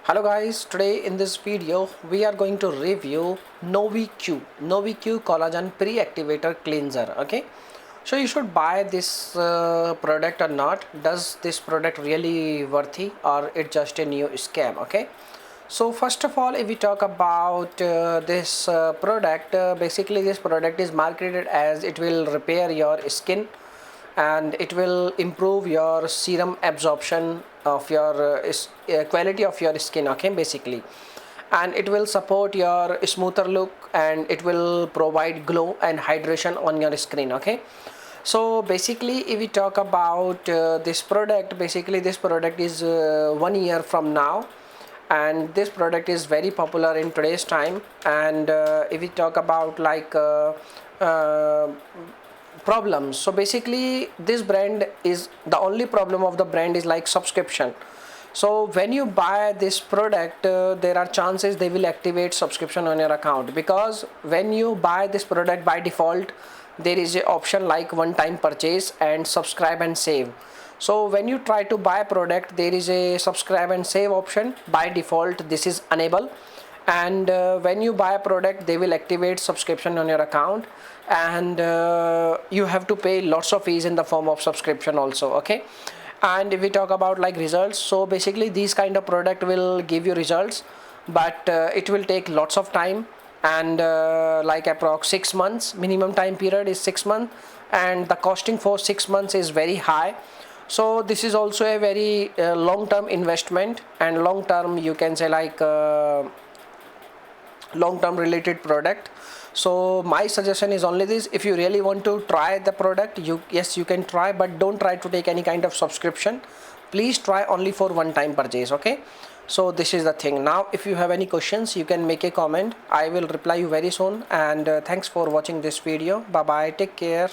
Hello guys, today in this video we are going to review Noviqo Collagen Pre-Activator Cleanser. Okay, so you should buy this product or not. Does this product really worthy or it just a new scam? Okay, so first of all, if we talk about this product, basically this product is marketed as it will repair your skin and it will improve your serum absorption of your quality of your skin. Okay, basically, and it will support your smoother look and it will provide glow and hydration on your skin. Okay, so basically if we talk about this product, basically this product is 1 year from now, and this product is very popular in today's time. And if we talk about uh, problems, so basically this brand is the only problem of the brand is like subscription. So when you buy this product, there are chances they will activate subscription on your account, because when you buy this product by default there is a option like one time purchase and subscribe and save. So when you try to buy a product, there is a subscribe and save option. By default this is enable, and when you buy a product they will activate subscription on your account, and you have to pay lots of fees in the form of subscription also. Okay, and if we talk about like results, so basically these kind of product will give you results, but it will take lots of time, and like approx 6 months, minimum time period is 6 months, and the costing for 6 months is very high. So this is also a very long-term investment and long-term, you can say like long-term related product. So my suggestion is only this: if you really want to try the product, yes, you can try, but don't try to take any kind of subscription. Please try only for one time purchase. Okay, so this is the thing. Now if you have any questions, you can make a comment. I will reply you very soon, and thanks for watching this video. Bye bye, take care.